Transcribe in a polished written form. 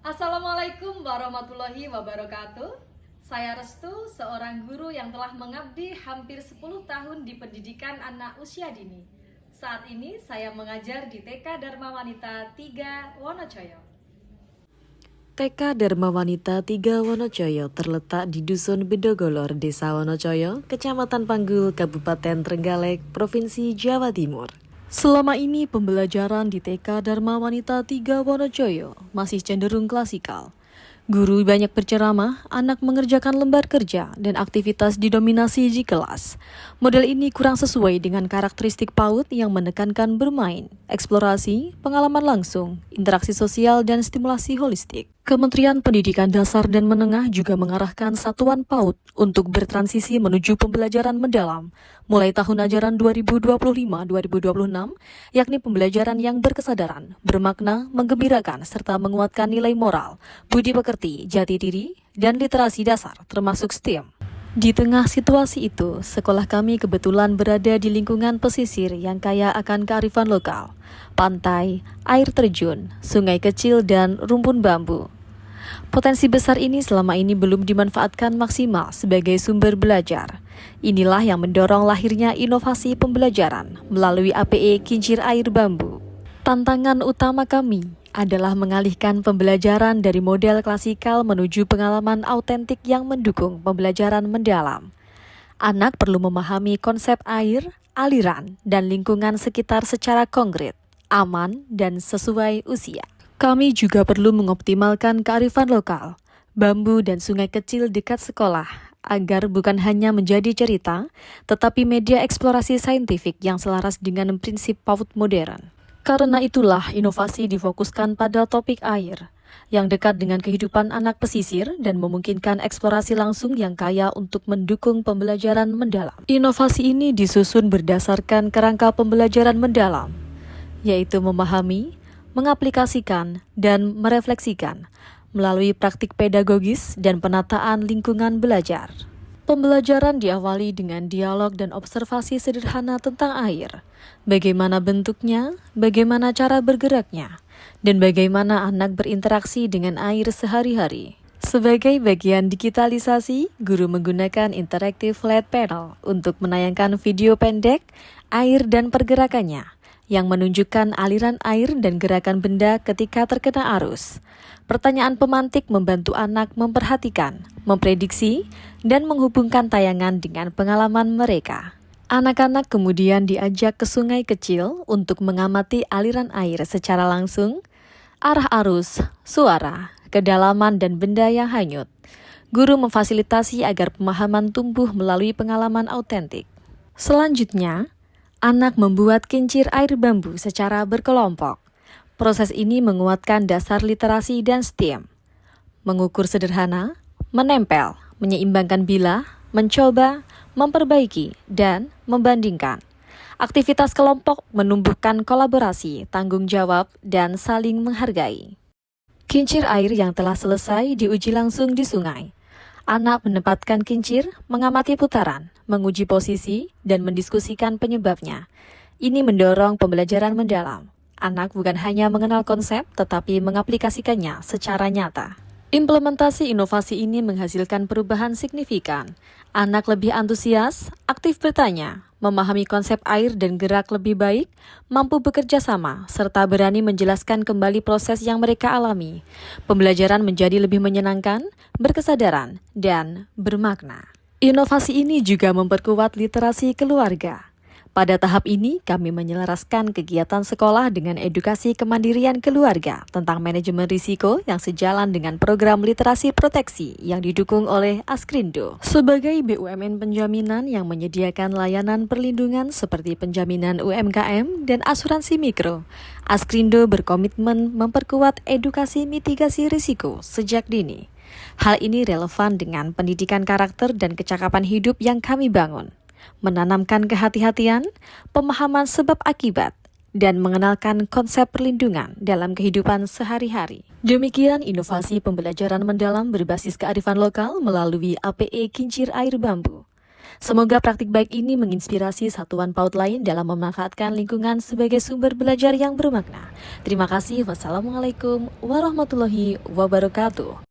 Assalamualaikum warahmatullahi wabarakatuh. Saya Restu, seorang guru yang telah mengabdi hampir 10 tahun di pendidikan anak usia dini. Saat ini saya mengajar di TK Dharma Wanita 3 Wonocoyo. TK Dharma Wanita 3 Wonocoyo terletak di Dusun Bedogolor, Desa Wonocoyo, Kecamatan Panggul, Kabupaten Trenggalek, Provinsi Jawa Timur. Selama ini pembelajaran di TK Dharma Wanita 3 Wonocoyo masih cenderung klasikal. Guru banyak berceramah, anak mengerjakan lembar kerja, dan aktivitas didominasi di kelas. Model ini kurang sesuai dengan karakteristik PAUD yang menekankan bermain, eksplorasi, pengalaman langsung, interaksi sosial, dan stimulasi holistik. Kementerian Pendidikan Dasar dan Menengah juga mengarahkan satuan PAUD untuk bertransisi menuju pembelajaran mendalam, mulai tahun ajaran 2025-2026, yakni pembelajaran yang berkesadaran, bermakna, menggembirakan, serta menguatkan nilai moral, budi pekerti, jati diri, dan literasi dasar, termasuk STEM. Di tengah situasi itu, sekolah kami kebetulan berada di lingkungan pesisir yang kaya akan kearifan lokal, pantai, air terjun, sungai kecil, dan rumpun bambu. Potensi besar ini selama ini belum dimanfaatkan maksimal sebagai sumber belajar. Inilah yang mendorong lahirnya inovasi pembelajaran melalui APE Kincir Air Bambu. Tantangan utama kami adalah mengalihkan pembelajaran dari model klasikal menuju pengalaman autentik yang mendukung pembelajaran mendalam. Anak perlu memahami konsep air, aliran, dan lingkungan sekitar secara konkret, aman, dan sesuai usia. Kami juga perlu mengoptimalkan kearifan lokal, bambu dan sungai kecil dekat sekolah, agar bukan hanya menjadi cerita, tetapi media eksplorasi saintifik yang selaras dengan prinsip PAUD modern. Karena itulah inovasi difokuskan pada topik air, yang dekat dengan kehidupan anak pesisir dan memungkinkan eksplorasi langsung yang kaya untuk mendukung pembelajaran mendalam. Inovasi ini disusun berdasarkan kerangka pembelajaran mendalam, yaitu memahami, mengaplikasikan, dan merefleksikan melalui praktik pedagogis dan penataan lingkungan belajar. Pembelajaran diawali dengan dialog dan observasi sederhana tentang air, bagaimana bentuknya, bagaimana cara bergeraknya, dan bagaimana anak berinteraksi dengan air sehari-hari. Sebagai bagian digitalisasi, guru menggunakan interactive flat panel untuk menayangkan video pendek, air dan pergerakannya, yang menunjukkan aliran air dan gerakan benda ketika terkena arus. Pertanyaan pemantik membantu anak memperhatikan, memprediksi, dan menghubungkan tayangan dengan pengalaman mereka. Anak-anak kemudian diajak ke sungai kecil untuk mengamati aliran air secara langsung, arah arus, suara, kedalaman, dan benda yang hanyut. Guru memfasilitasi agar pemahaman tumbuh melalui pengalaman autentik. Selanjutnya, anak membuat kincir air bambu secara berkelompok. Proses ini menguatkan dasar literasi dan STEM. Mengukur sederhana, menempel, menyeimbangkan bilah, mencoba, memperbaiki, dan membandingkan. Aktivitas kelompok menumbuhkan kolaborasi, tanggung jawab, dan saling menghargai. Kincir air yang telah selesai diuji langsung di sungai. Anak menempatkan kincir, mengamati putaran, menguji posisi, dan mendiskusikan penyebabnya. Ini mendorong pembelajaran mendalam. Anak bukan hanya mengenal konsep, tetapi mengaplikasikannya secara nyata. Implementasi inovasi ini menghasilkan perubahan signifikan. Anak lebih antusias, aktif bertanya, memahami konsep air dan gerak lebih baik, mampu bekerja sama, serta berani menjelaskan kembali proses yang mereka alami. Pembelajaran menjadi lebih menyenangkan, berkesadaran, dan bermakna. Inovasi ini juga memperkuat literasi keluarga. Pada tahap ini, kami menyelaraskan kegiatan sekolah dengan edukasi kemandirian keluarga tentang manajemen risiko yang sejalan dengan program literasi proteksi yang didukung oleh Askrindo. Sebagai BUMN penjaminan yang menyediakan layanan perlindungan seperti penjaminan UMKM dan asuransi mikro, Askrindo berkomitmen memperkuat edukasi mitigasi risiko sejak dini. Hal ini relevan dengan pendidikan karakter dan kecakapan hidup yang kami bangun. Menanamkan kehati-hatian, pemahaman sebab akibat, dan mengenalkan konsep perlindungan dalam kehidupan sehari-hari. Demikian inovasi pembelajaran mendalam berbasis kearifan lokal melalui APE Kincir Air Bambu. Semoga praktik baik ini menginspirasi satuan PAUD lain dalam memanfaatkan lingkungan sebagai sumber belajar yang bermakna. Terima kasih. Wassalamualaikum warahmatullahi wabarakatuh.